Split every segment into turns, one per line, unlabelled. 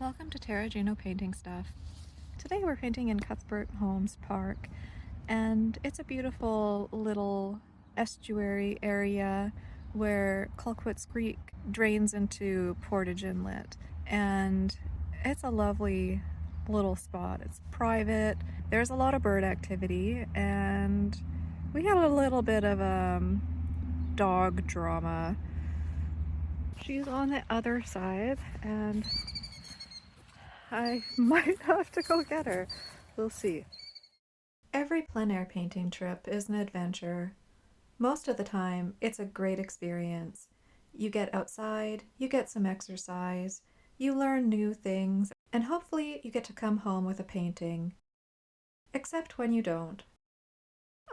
Welcome to Terragino Painting Stuff. Today we're painting in Cuthbert Homes Park, and it's a beautiful little estuary area where Colquitt's Creek drains into Portage Inlet, and it's a lovely little spot. It's private, there's a lot of bird activity, and we had a little bit of dog drama. She's on the other side, and I might have to go get her. We'll see. Every plein air painting trip is an adventure. Most of the time, it's a great experience. You get outside, you get some exercise, you learn new things, and hopefully you get to come home with a painting. Except when you don't.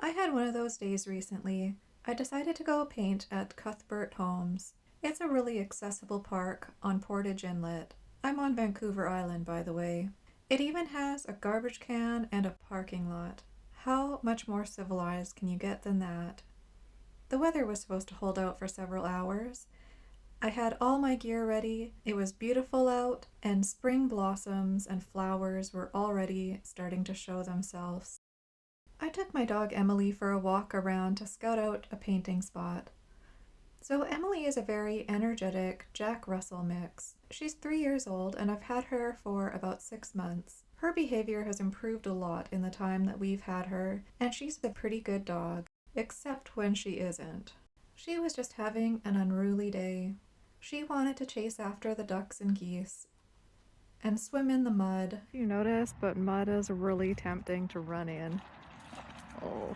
I had one of those days recently. I decided to go paint at Cuthbert Homes. It's a really accessible park on Portage Inlet. I'm on Vancouver Island, by the way. It even has a garbage can and a parking lot. How much more civilized can you get than that? The weather was supposed to hold out for several hours. I had all my gear ready, it was beautiful out, and spring blossoms and flowers were already starting to show themselves. I took my dog Emily for a walk around to scout out a painting spot. So Emily is a very energetic Jack Russell mix. She's 3 years old and I've had her for about 6 months. Her behavior has improved a lot in the time that we've had her, and she's a pretty good dog, except when she isn't. She was just having an unruly day. She wanted to chase after the ducks and geese and swim in the mud. You notice, but mud is really tempting to run in. Oh.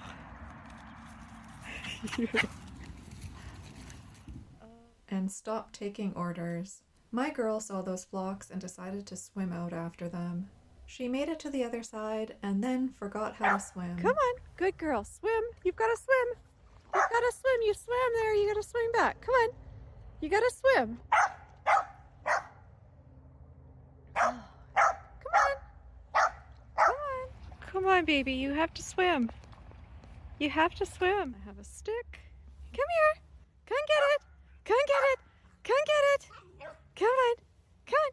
And stop taking orders. My girl saw those flocks and decided to swim out after them. She made it to the other side and then forgot how to swim. Come on, good girl, swim. You've got to swim. You've got to swim. You swam there, you got to swim back. Come on. You got to swim. Come on. Come on. Come on, baby. You have to swim. You have to swim. I have a stick. Come here. Come get it. Come get it. Come get it. Come on. Come on.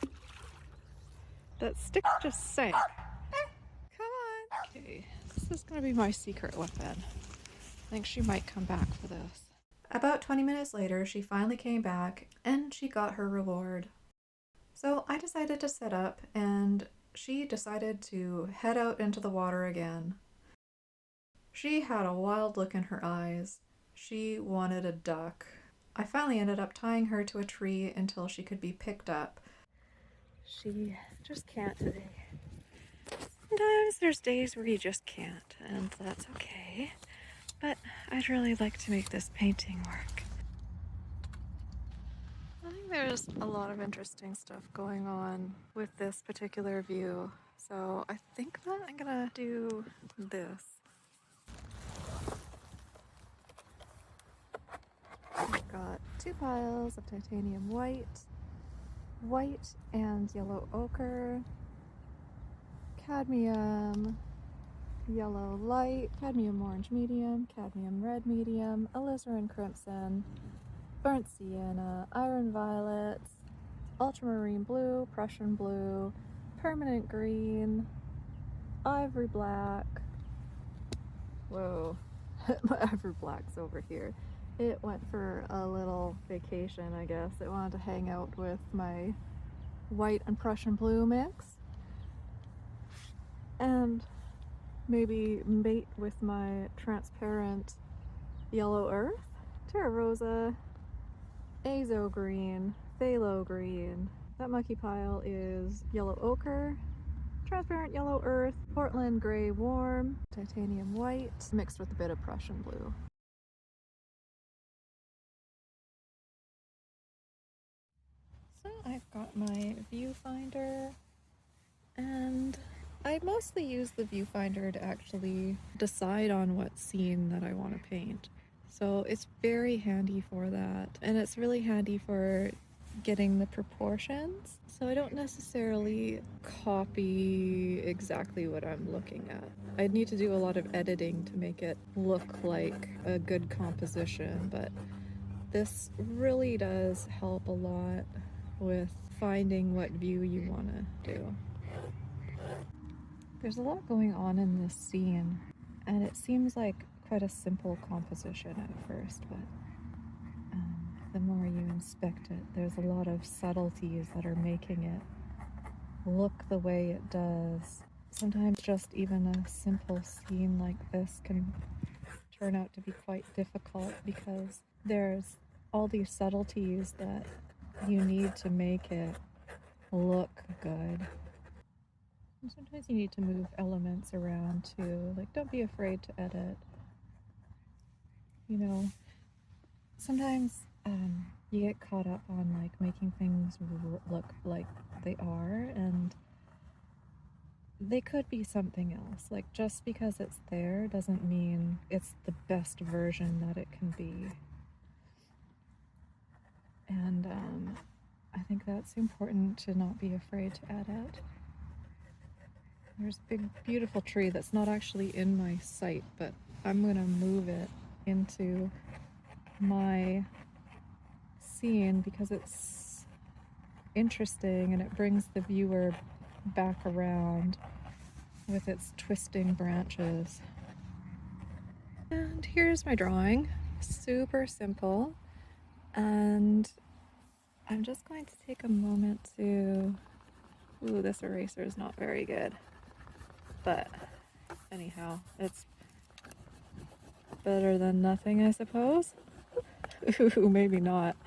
Emily. That stick just sank. Come on. Okay. This is going to be my secret weapon. I think she might come back for this. About 20 minutes later, she finally came back and she got her reward. So I decided to set up and she decided to head out into the water again. She had a wild look in her eyes. She wanted a duck. I finally ended up tying her to a tree until she could be picked up. She just can't today. Sometimes there's days where you just can't, and that's okay. But I'd really like to make this painting work. I think there's a lot of interesting stuff going on with this particular view. So I think that I'm gonna do this. I've got 2 piles of titanium white and yellow ochre, cadmium yellow light, cadmium orange medium, cadmium red medium, alizarin crimson, burnt sienna, iron violet, ultramarine blue, Prussian blue, permanent green, ivory black. Whoa, my ivory black's over here. It went for a little vacation, I guess. It wanted to hang out with my white and Prussian blue mix and maybe mate with my transparent yellow earth. Terra Rosa, Azo green, phthalo green. That mucky pile is yellow ochre, transparent yellow earth, Portland gray warm, titanium white, mixed with a bit of Prussian blue. So I've got my viewfinder, and I mostly use the viewfinder to actually decide on what scene that I want to paint. So it's very handy for that, and it's really handy for getting the proportions. So I don't necessarily copy exactly what I'm looking at. I'd need to do a lot of editing to make it look like a good composition, but this really does help a lot with finding what view you want to do. There's a lot going on in this scene, and it seems like quite a simple composition at first, but the more you inspect it, there's a lot of subtleties that are making it look the way it does. Sometimes just even a simple scene like this can turn out to be quite difficult because there's all these subtleties that you need to make it look good. And sometimes you need to move elements around too. Like, don't be afraid to edit. You know, sometimes you get caught up on like making things look like they are, and they could be something else. Like, just because it's there doesn't mean it's the best version that it can be. And I think that's important, to not be afraid to edit. There's a big, beautiful tree that's not actually in my sight, but I'm gonna move it into my scene because it's interesting and it brings the viewer back around with its twisting branches. And here's my drawing. Super simple. And I'm just going to take a moment to... Ooh, this eraser is not very good. But anyhow, it's better than nothing, I suppose. Ooh, maybe not.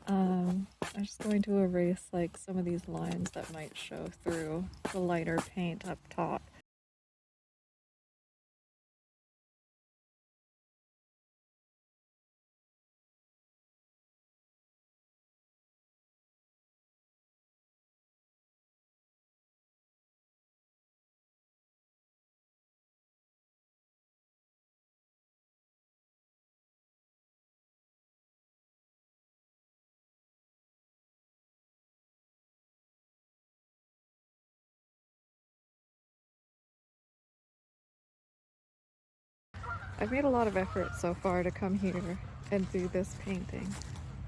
I'm just going to erase like some of these lines that might show through the lighter paint up top. I've made a lot of effort so far to come here and do this painting.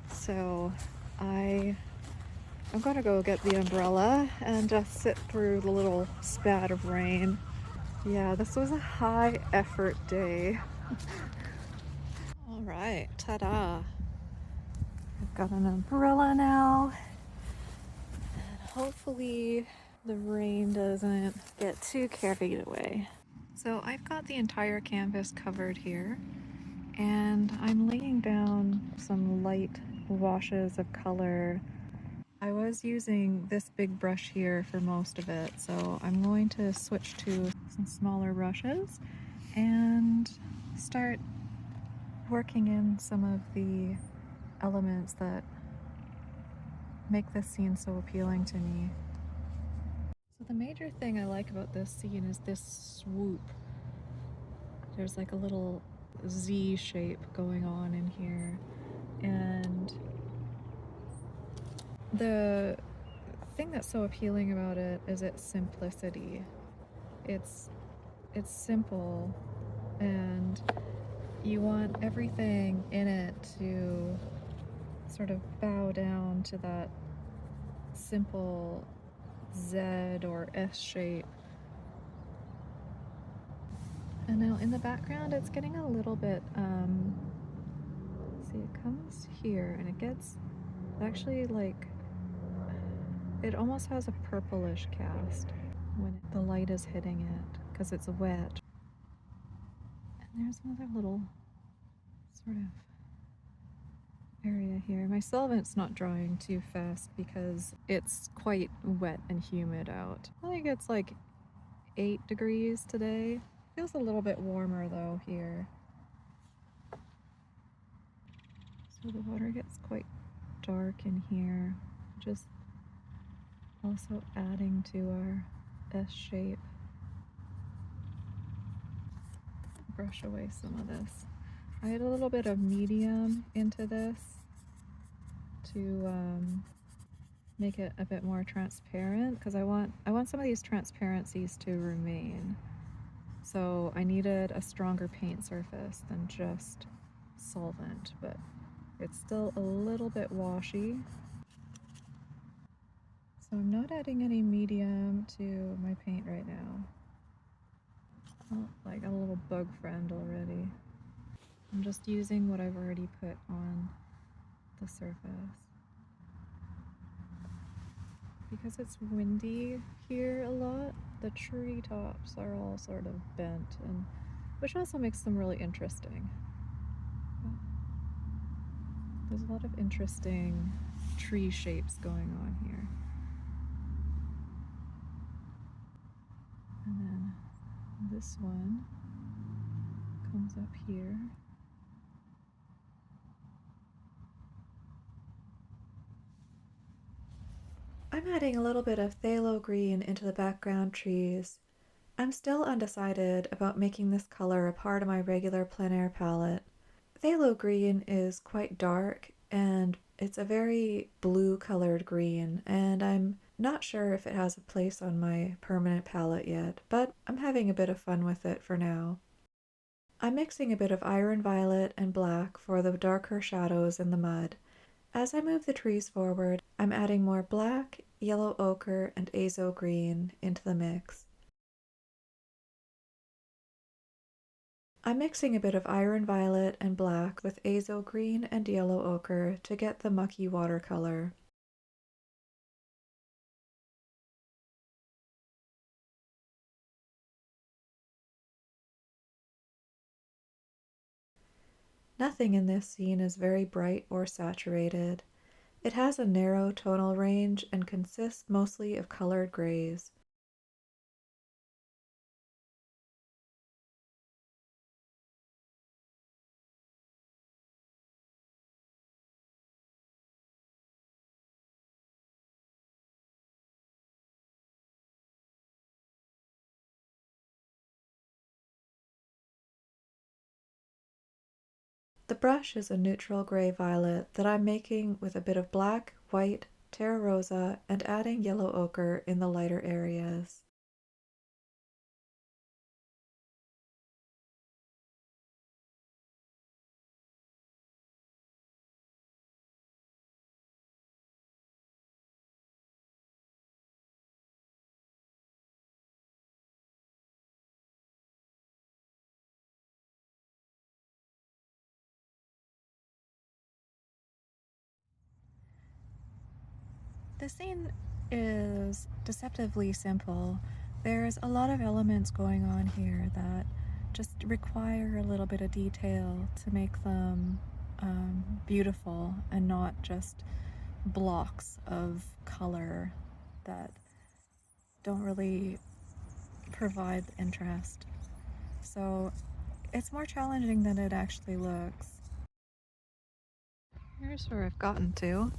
So I'm gonna go get the umbrella and just sit through the little spat of rain. Yeah, this was a high effort day. All right, ta-da. I've got an umbrella now. And hopefully the rain doesn't get too carried away. So I've got the entire canvas covered here, and I'm laying down some light washes of color. I was using this big brush here for most of it, so I'm going to switch to some smaller brushes and start working in some of the elements that make this scene so appealing to me. So the major thing I like about this scene is this swoop. There's like a little Z shape going on in here, and the thing that's so appealing about it is its simplicity. It's simple, and you want everything in it to sort of bow down to that simple Z or S shape. And now in the background it's getting a little bit, see, it comes here and it gets actually like, it almost has a purplish cast when the light is hitting it because it's wet. And there's another little sort of area here. My solvent's not drying too fast because it's quite wet and humid out. I think it's like 8 degrees today. Feels a little bit warmer though here. So the water gets quite dark in here, just also adding to our S shape. Brush away some of this. I had a little bit of medium into this to make it a bit more transparent because I want some of these transparencies to remain. So I needed a stronger paint surface than just solvent, but it's still a little bit washy. So I'm not adding any medium to my paint right now. Oh, I got a little bug friend already. I'm just using what I've already put on the surface. Because it's windy here a lot, the tree tops are all sort of bent, and which also makes them really interesting. There's a lot of interesting tree shapes going on here. And then this one comes up here. I'm adding a little bit of phthalo green into the background trees. I'm still undecided about making this color a part of my regular plein air palette. Phthalo green is quite dark and it's a very blue colored green, and I'm not sure if it has a place on my permanent palette yet, but I'm having a bit of fun with it for now. I'm mixing a bit of iron violet and black for the darker shadows in the mud. As I move the trees forward, I'm adding more black, yellow ochre, and azo green into the mix. I'm mixing a bit of iron violet and black with azo green and yellow ochre to get the mucky watercolor. Nothing in this scene is very bright or saturated. It has a narrow tonal range and consists mostly of colored grays. The brush is a neutral gray violet that I'm making with a bit of black, white, terra rosa, and adding yellow ochre in the lighter areas. The scene is deceptively simple. There's a lot of elements going on here that just require a little bit of detail to make them beautiful and not just blocks of color that don't really provide interest. So it's more challenging than it actually looks. Here's where I've gotten to.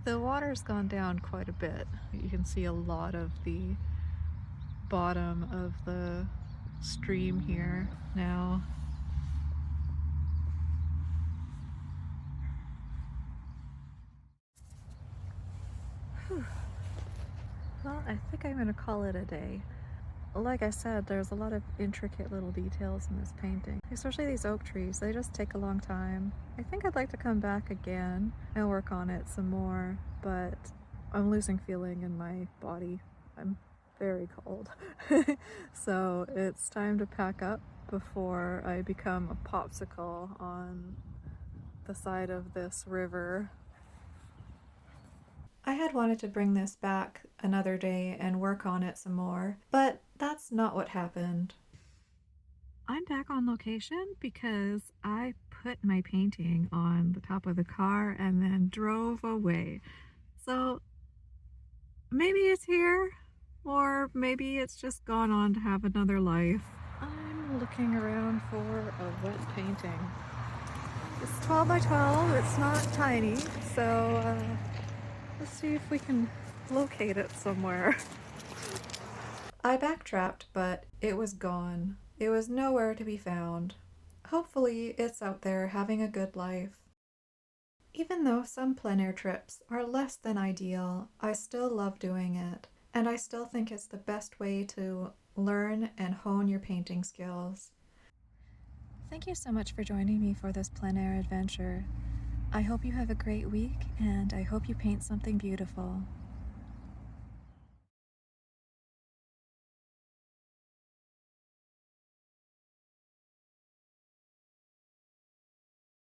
The water's gone down quite a bit. You can see a lot of the bottom of the stream here now. Whew. Well, I think I'm gonna call it a day. Like I said, there's a lot of intricate little details in this painting, especially these oak trees. They just take a long time. I think I'd like to come back again and work on it some more, but I'm losing feeling in my body. I'm very cold. So it's time to pack up before I become a popsicle on the side of this river. I had wanted to bring this back another day and work on it some more, but that's not what happened. I'm back on location because I put my painting on the top of the car and then drove away. So maybe it's here, or maybe it's just gone on to have another life. I'm looking around for a wet painting. It's 12 by 12, it's not tiny, so let's see if we can locate it somewhere. I backtracked, but it was gone. It was nowhere to be found. Hopefully, it's out there having a good life. Even though some plein air trips are less than ideal, I still love doing it, and I still think it's the best way to learn and hone your painting skills. Thank you so much for joining me for this plein air adventure. I hope you have a great week, and I hope you paint something beautiful.